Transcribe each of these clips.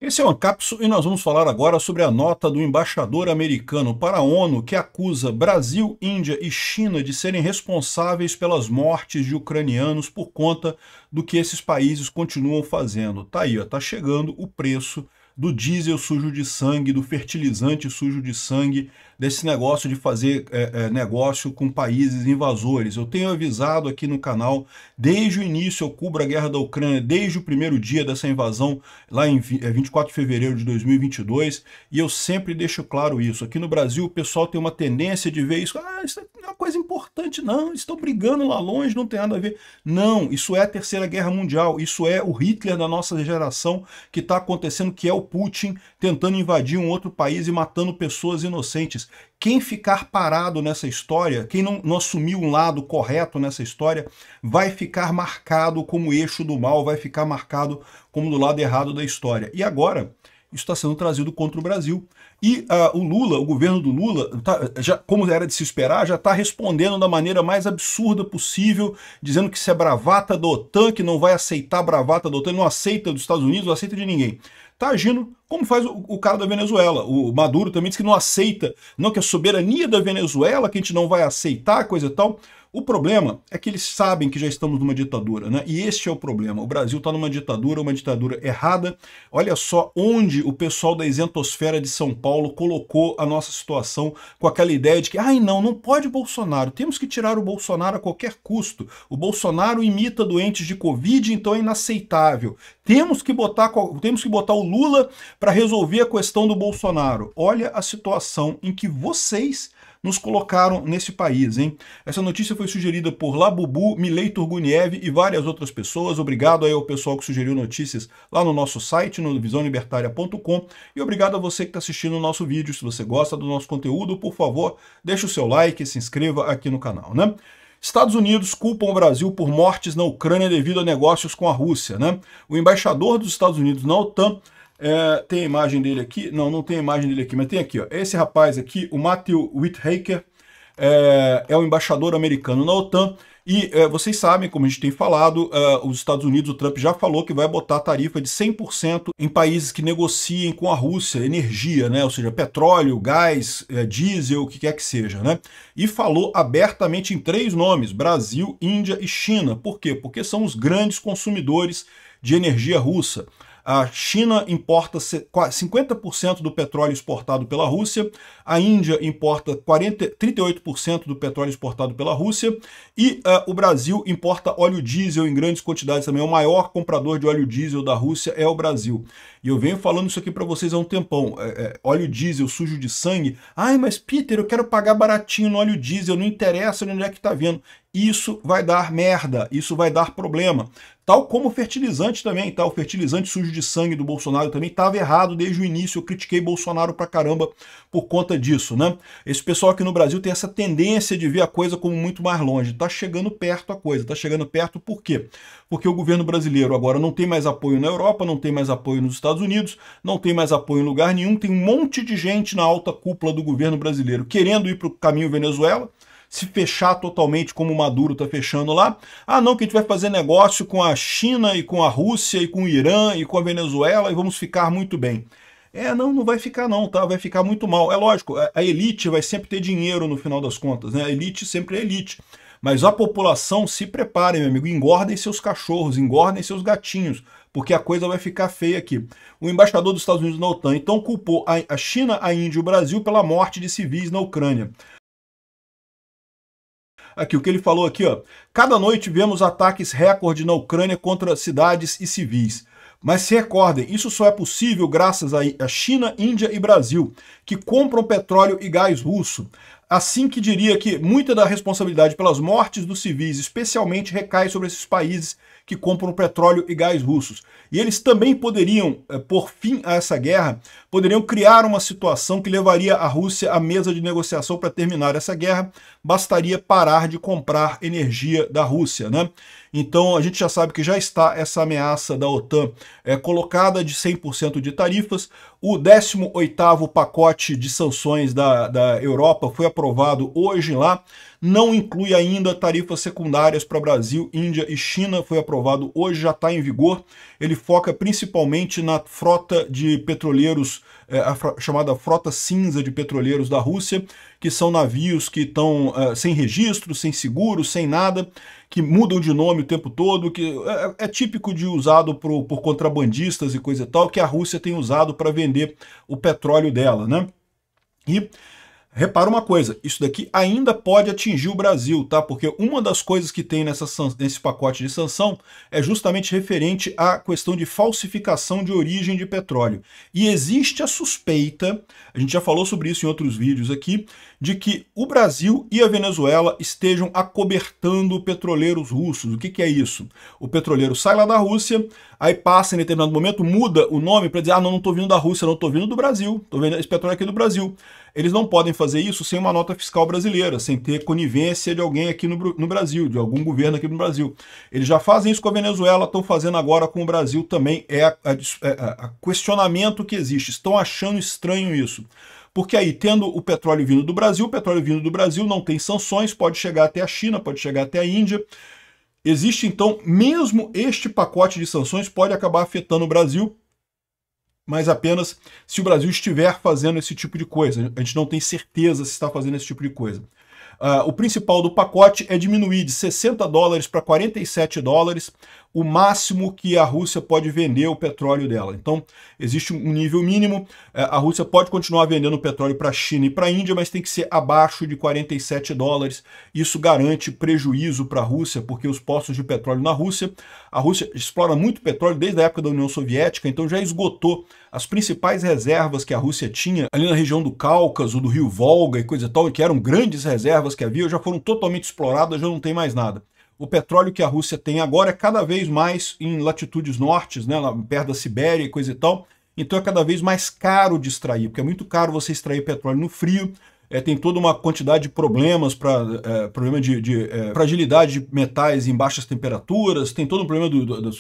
Esse é o Ancapsu e nós vamos falar agora sobre a nota do embaixador americano para a ONU que acusa Brasil, Índia e China de serem responsáveis pelas mortes de ucranianos por conta do que esses países continuam fazendo. Tá aí, ó, tá chegando o preço do diesel sujo de sangue, do fertilizante sujo de sangue, desse negócio de fazer negócio com países invasores. Eu tenho avisado aqui no canal, desde o início eu cubro a guerra da Ucrânia, desde o primeiro dia dessa invasão, lá em 24 de fevereiro de 2022, e eu sempre deixo claro isso. Aqui no Brasil o pessoal tem uma tendência de ver isso, isso não é uma coisa importante não, eles estão brigando lá longe, não tem nada a ver. Não, isso é a Terceira Guerra Mundial, isso é o Hitler da nossa geração que está acontecendo, que é o Putin tentando invadir um outro país e matando pessoas inocentes. Quem ficar parado nessa história, quem não assumir um lado correto nessa história, vai ficar marcado como eixo do mal, vai ficar marcado como do lado errado da história. E agora, isso está sendo trazido contra o Brasil. E o Lula, o governo do Lula, como era de se esperar, já está respondendo da maneira mais absurda possível, dizendo que isso é bravata da OTAN, que não vai aceitar a bravata da OTAN, não aceita dos Estados Unidos, não aceita de ninguém. Está agindo como faz o cara da Venezuela. O Maduro também diz que não aceita, não, que a soberania da Venezuela, que a gente não vai aceitar, coisa e tal. O problema é que eles sabem que já estamos numa ditadura, né? E este é o problema. O Brasil está numa ditadura errada. Olha só onde o pessoal da isentosfera de São Paulo colocou a nossa situação com aquela ideia de que, não pode Bolsonaro, temos que tirar o Bolsonaro a qualquer custo. O Bolsonaro imita doentes de Covid, então é inaceitável. Temos que botar o Lula para resolver a questão do Bolsonaro. Olha a situação em que vocês nos colocaram nesse país, hein? Essa notícia foi sugerida por Labubu, Milei Turguniev e várias outras pessoas. Obrigado aí ao pessoal que sugeriu notícias lá no nosso site, no visãolibertaria.com, e obrigado a você que está assistindo o nosso vídeo. Se você gosta do nosso conteúdo, por favor, deixe o seu like e se inscreva aqui no canal, né? Estados Unidos culpam o Brasil por mortes na Ucrânia devido a negócios com a Rússia, né? O embaixador dos Estados Unidos na OTAN, tem a imagem dele aqui? Não tem a imagem dele aqui, mas tem aqui, ó. Esse rapaz aqui, o Matthew Whitaker, é o embaixador americano na OTAN, e vocês sabem, como a gente tem falado, os Estados Unidos, o Trump já falou que vai botar tarifa de 100% em países que negociem com a Rússia energia, né? Ou seja, petróleo, gás, diesel, o que quer que seja, né? E falou abertamente em 3 nomes, Brasil, Índia e China. Por quê? Porque são os grandes consumidores de energia russa. A China importa 50% do petróleo exportado pela Rússia, a Índia importa 38% do petróleo exportado pela Rússia e o Brasil importa óleo diesel em grandes quantidades também. O maior comprador de óleo diesel da Rússia é o Brasil. E eu venho falando isso aqui para vocês há um tempão. Óleo diesel sujo de sangue. Mas Peter, eu quero pagar baratinho no óleo diesel, não interessa onde é que está vendo. Isso vai dar merda, isso vai dar problema. Tal como o fertilizante também, tá? O fertilizante sujo de sangue do Bolsonaro também estava errado desde o início. Eu critiquei Bolsonaro pra caramba por conta disso, né? Esse pessoal aqui no Brasil tem essa tendência de ver a coisa como muito mais longe. Tá chegando perto a coisa, tá chegando perto por quê? Porque o governo brasileiro agora não tem mais apoio na Europa, não tem mais apoio nos Estados Unidos, não tem mais apoio em lugar nenhum, tem um monte de gente na alta cúpula do governo brasileiro querendo ir para o caminho Venezuela, se fechar totalmente como o Maduro está fechando lá. Não, que a gente vai fazer negócio com a China e com a Rússia e com o Irã e com a Venezuela e vamos ficar muito bem. Não vai ficar não, tá? Vai ficar muito mal. É lógico, a elite vai sempre ter dinheiro no final das contas, né? A elite sempre é elite. Mas a população, se prepare, meu amigo, engordem seus cachorros, engordem seus gatinhos, porque a coisa vai ficar feia aqui. O embaixador dos Estados Unidos na OTAN, então, culpou a China, a Índia e o Brasil pela morte de civis na Ucrânia. Aqui, o que ele falou aqui, ó. Cada noite vemos ataques recorde na Ucrânia contra cidades e civis. Mas se recordem, isso só é possível graças a China, Índia e Brasil, que compram petróleo e gás russo. Assim que diria que muita da responsabilidade pelas mortes dos civis, especialmente, recai sobre esses países que compram petróleo e gás russos. E eles também poderiam, por fim a essa guerra, poderiam criar uma situação que levaria a Rússia à mesa de negociação para terminar essa guerra. Bastaria parar de comprar energia da Rússia, né? Então a gente já sabe que já está essa ameaça da OTAN colocada de 100% de tarifas. O 18º pacote de sanções da Europa foi aprovado hoje lá não inclui ainda tarifas secundárias para Brasil, Índia e China, foi aprovado hoje, já está em vigor. Ele foca principalmente na frota de petroleiros, chamada frota cinza de petroleiros da Rússia, que são navios que estão sem registro, sem seguro, sem nada, que mudam de nome o tempo todo, que é típico de usado por contrabandistas e coisa e tal, que a Rússia tem usado para vender o petróleo dela, né? E repara uma coisa, isso daqui ainda pode atingir o Brasil, tá? Porque uma das coisas que tem nesse pacote de sanção é justamente referente à questão de falsificação de origem de petróleo. E existe a suspeita, a gente já falou sobre isso em outros vídeos aqui, de que o Brasil e a Venezuela estejam acobertando petroleiros russos. O que é isso? O petroleiro sai lá da Rússia, aí passa em determinado momento, muda o nome para dizer, ah, não estou vindo da Rússia, não estou vindo do Brasil, estou vendo esse petróleo aqui do Brasil. Eles não podem fazer isso sem uma nota fiscal brasileira, sem ter conivência de alguém aqui no Brasil, de algum governo aqui no Brasil. Eles já fazem isso com a Venezuela, estão fazendo agora com o Brasil também. É a questionamento que existe. Estão achando estranho isso. Porque aí, tendo o petróleo vindo do Brasil, não tem sanções, pode chegar até a China, pode chegar até a Índia. Existe, então, mesmo este pacote de sanções pode acabar afetando o Brasil, mas apenas se o Brasil estiver fazendo esse tipo de coisa. A gente não tem certeza se está fazendo esse tipo de coisa. O principal do pacote é diminuir de 60 dólares para 47 dólares o máximo que a Rússia pode vender o petróleo dela. Então, existe um nível mínimo. A Rússia pode continuar vendendo petróleo para a China e para a Índia, mas tem que ser abaixo de 47 dólares. Isso garante prejuízo para a Rússia, porque os postos de petróleo na Rússia, a Rússia explora muito petróleo desde a época da União Soviética, então já esgotou as principais reservas que a Rússia tinha ali na região do Cáucaso, do rio Volga e coisa e tal, que eram grandes reservas que havia, já foram totalmente exploradas, já não tem mais nada. O petróleo que a Rússia tem agora é cada vez mais em latitudes nortes, né, lá perto da Sibéria e coisa e tal, então é cada vez mais caro de extrair, porque é muito caro você extrair petróleo no frio, tem toda uma quantidade de problemas, problema de fragilidade de metais em baixas temperaturas, tem todo um problema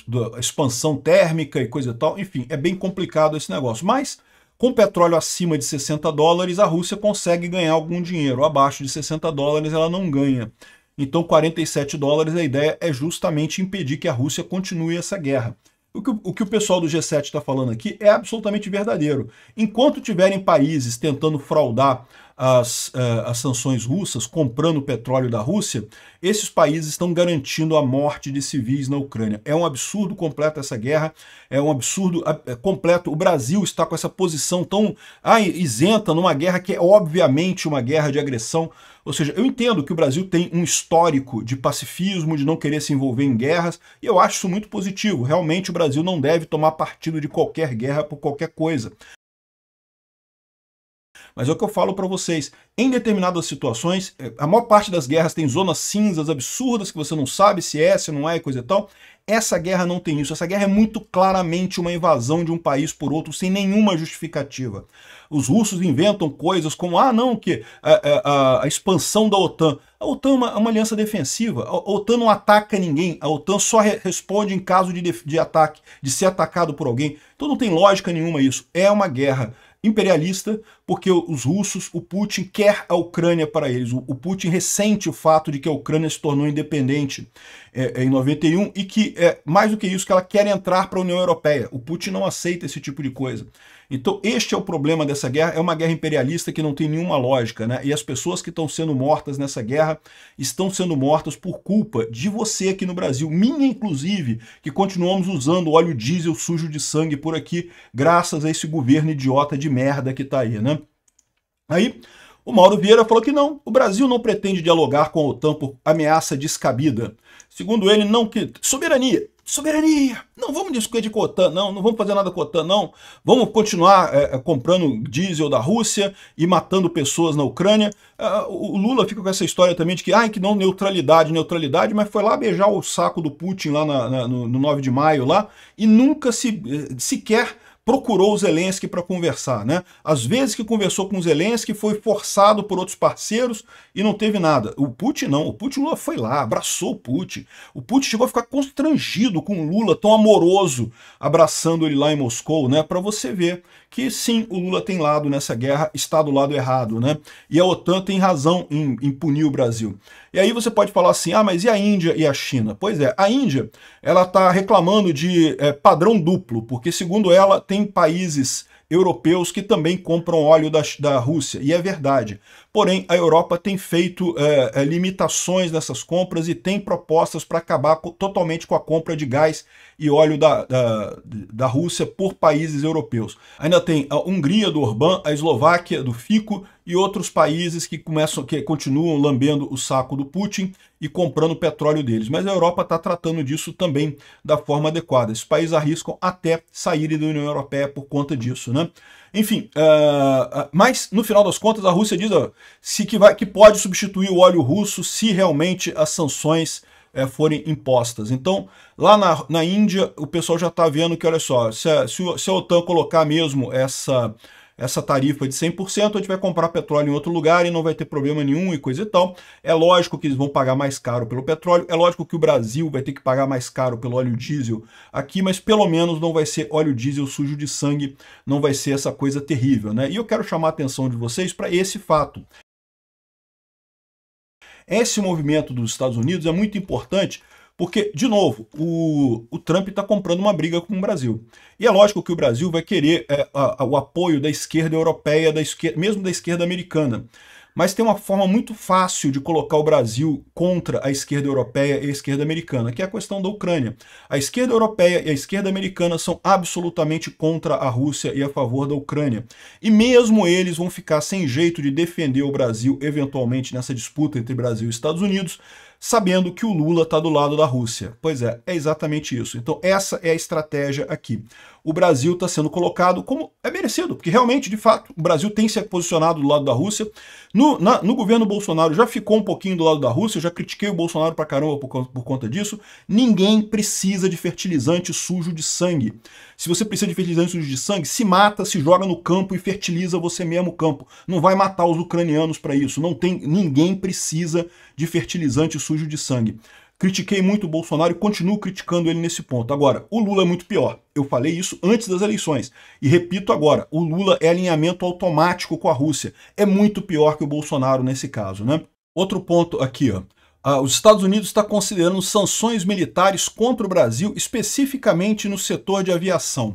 da expansão térmica e coisa e tal, enfim, é bem complicado esse negócio, mas com petróleo acima de 60 dólares, a Rússia consegue ganhar algum dinheiro, abaixo de 60 dólares ela não ganha. Então 47 dólares, a ideia é justamente impedir que a Rússia continue essa guerra. O que o pessoal do G7 está falando aqui é absolutamente verdadeiro. Enquanto tiverem países tentando fraudar as sanções russas, comprando petróleo da Rússia, esses países estão garantindo a morte de civis na Ucrânia. É um absurdo completo essa guerra, é um absurdo completo. O Brasil está com essa posição tão isenta numa guerra que é obviamente uma guerra de agressão. Ou seja, eu entendo que o Brasil tem um histórico de pacifismo, de não querer se envolver em guerras, e eu acho isso muito positivo. Realmente o Brasil não deve tomar partido de qualquer guerra por qualquer coisa. Mas é o que eu falo para vocês, em determinadas situações, a maior parte das guerras tem zonas cinzas absurdas que você não sabe se é, se não é e coisa e tal. Essa guerra não tem isso, essa guerra é muito claramente uma invasão de um país por outro sem nenhuma justificativa. Os russos inventam coisas como, que a expansão da OTAN. A OTAN é uma aliança defensiva, a OTAN não ataca ninguém, a OTAN só responde em caso de ataque, de ser atacado por alguém. Então não tem lógica nenhuma isso, é uma guerra imperialista, porque os russos, o Putin quer a Ucrânia para eles. O Putin ressente o fato de que a Ucrânia se tornou independente em 91 e que, mais do que isso, que ela quer entrar para a União Europeia. O Putin não aceita esse tipo de coisa. Então este é o problema dessa guerra, é uma guerra imperialista que não tem nenhuma lógica, né? E as pessoas que estão sendo mortas nessa guerra estão sendo mortas por culpa de você aqui no Brasil, minha inclusive, que continuamos usando óleo diesel sujo de sangue por aqui, graças a esse governo idiota de merda que tá aí, né? Aí o Mauro Vieira falou que não, o Brasil não pretende dialogar com a OTAN por ameaça descabida. Segundo ele, não que... Soberania! Soberania! Não vamos discutir com a OTAN, não vamos fazer nada com a OTAN, não. Vamos continuar comprando diesel da Rússia e matando pessoas na Ucrânia. O Lula fica com essa história também de que não, neutralidade, mas foi lá beijar o saco do Putin lá no 9 de maio lá e nunca sequer procurou o Zelensky para conversar, né? Às vezes que conversou com o Zelensky foi forçado por outros parceiros e não teve nada. O Putin não, o Lula foi lá, abraçou o Putin. O Putin chegou a ficar constrangido com o Lula, tão amoroso, abraçando ele lá em Moscou, né? Para você ver que sim, o Lula tem lado nessa guerra, está do lado errado, né? E a OTAN tem razão em punir o Brasil. E aí você pode falar assim, ah, mas e a Índia e a China? Pois é, a Índia, ela está reclamando de padrão duplo, porque segundo ela, tem países europeus que também compram óleo da Rússia, e é verdade. Porém, a Europa tem feito limitações nessas compras e tem propostas para acabar totalmente com a compra de gás e óleo da Rússia por países europeus. Ainda tem a Hungria do Orbán, a Eslováquia do Fico e outros países que continuam lambendo o saco do Putin e comprando o petróleo deles. Mas a Europa está tratando disso também da forma adequada. Esses países arriscam até saírem da União Europeia por conta disso, né? Enfim, mas no final das contas a Rússia diz que pode substituir o óleo russo se realmente as sanções forem impostas. Então, lá na Índia, o pessoal já está vendo que, olha só, se a OTAN colocar mesmo essa tarifa de 100%, a gente vai comprar petróleo em outro lugar e não vai ter problema nenhum e coisa e tal. É lógico que eles vão pagar mais caro pelo petróleo, é lógico que o Brasil vai ter que pagar mais caro pelo óleo diesel aqui, mas pelo menos não vai ser óleo diesel sujo de sangue, não vai ser essa coisa terrível, né? E eu quero chamar a atenção de vocês para esse fato. Esse movimento dos Estados Unidos é muito importante porque, de novo, o Trump está comprando uma briga com o Brasil. E é lógico que o Brasil vai querer o apoio da esquerda europeia, mesmo da esquerda americana. Mas tem uma forma muito fácil de colocar o Brasil contra a esquerda europeia e a esquerda americana, que é a questão da Ucrânia. A esquerda europeia e a esquerda americana são absolutamente contra a Rússia e a favor da Ucrânia. E mesmo eles vão ficar sem jeito de defender o Brasil, eventualmente, nessa disputa entre Brasil e Estados Unidos, sabendo que o Lula está do lado da Rússia. Pois é exatamente isso. Então essa é a estratégia aqui. O Brasil está sendo colocado como é merecido, porque realmente, de fato, o Brasil tem se posicionado do lado da Rússia. No governo Bolsonaro já ficou um pouquinho do lado da Rússia, eu já critiquei o Bolsonaro pra caramba por conta disso. Ninguém precisa de fertilizante sujo de sangue. Se você precisa de fertilizante sujo de sangue, se mata, se joga no campo e fertiliza você mesmo o campo. Não vai matar os ucranianos para isso. Ninguém precisa de fertilizante sujo de sangue. Critiquei muito o Bolsonaro e continuo criticando ele nesse ponto. Agora, o Lula é muito pior. Eu falei isso antes das eleições. E repito agora, o Lula é alinhamento automático com a Rússia. É muito pior que o Bolsonaro nesse caso, né? Outro ponto aqui, ó. Os Estados Unidos estão considerando sanções militares contra o Brasil, especificamente no setor de aviação.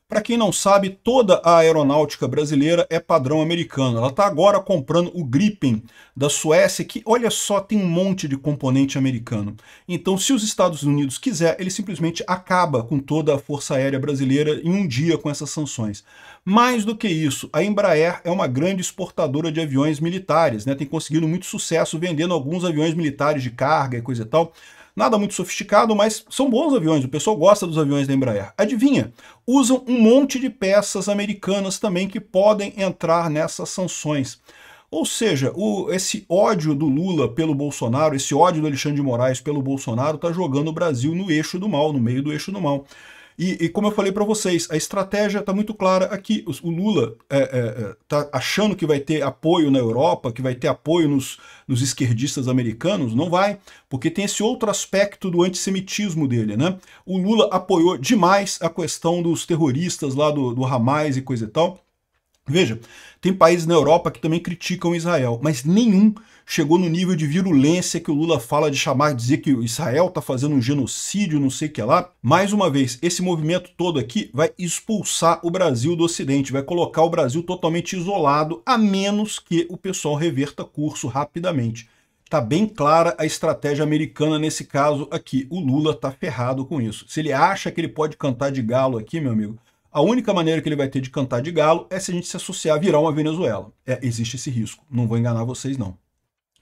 Para quem não sabe, toda a aeronáutica brasileira é padrão americano. Ela está agora comprando o Gripen da Suécia, que, olha só, tem um monte de componente americano. Então, se os Estados Unidos quiser, ele simplesmente acaba com toda a Força Aérea Brasileira em um dia com essas sanções. Mais do que isso, a Embraer é uma grande exportadora de aviões militares, né? Tem conseguido muito sucesso vendendo alguns aviões militares de carga e coisa e tal. Nada muito sofisticado, mas são bons aviões, o pessoal gosta dos aviões da Embraer. Adivinha? Usam um monte de peças americanas também que podem entrar nessas sanções. Ou seja, esse ódio do Lula pelo Bolsonaro, esse ódio do Alexandre de Moraes pelo Bolsonaro está jogando o Brasil no eixo do mal, no meio do eixo do mal. E como eu falei para vocês, a estratégia está muito clara aqui. O Lula está achando que vai ter apoio na Europa, que vai ter apoio nos esquerdistas americanos. Não vai, porque tem esse outro aspecto do antissemitismo dele, né? O Lula apoiou demais a questão dos terroristas lá do Hamas e coisa e tal. Veja, tem países na Europa que também criticam Israel, mas nenhum chegou no nível de virulência que o Lula fala de dizer que Israel está fazendo um genocídio, não sei o que lá. Mais uma vez, esse movimento todo aqui vai expulsar o Brasil do Ocidente, vai colocar o Brasil totalmente isolado, a menos que o pessoal reverta curso rapidamente. Está bem clara a estratégia americana nesse caso aqui. O Lula está ferrado com isso. Se ele acha que ele pode cantar de galo aqui, meu amigo, a única maneira que ele vai ter de cantar de galo é se a gente se associar, virar uma Venezuela. Existe esse risco, não vou enganar vocês não.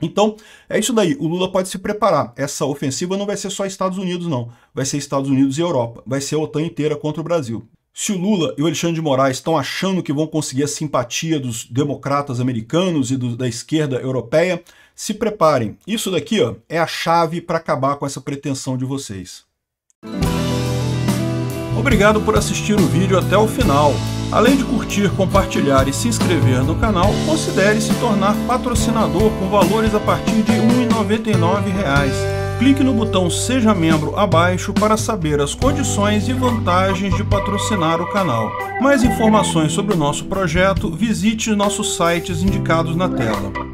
Então, é isso daí, o Lula pode se preparar. Essa ofensiva não vai ser só Estados Unidos não, vai ser Estados Unidos e Europa, vai ser a OTAN inteira contra o Brasil. Se o Lula e o Alexandre de Moraes estão achando que vão conseguir a simpatia dos democratas americanos e da esquerda europeia, se preparem. Isso daqui, ó, é a chave para acabar com essa pretensão de vocês. Obrigado por assistir o vídeo até o final. Além de curtir, compartilhar e se inscrever no canal, considere se tornar patrocinador com valores a partir de R$ 1,99. Clique no botão Seja Membro abaixo para saber as condições e vantagens de patrocinar o canal. Mais informações sobre o nosso projeto, visite nossos sites indicados na tela.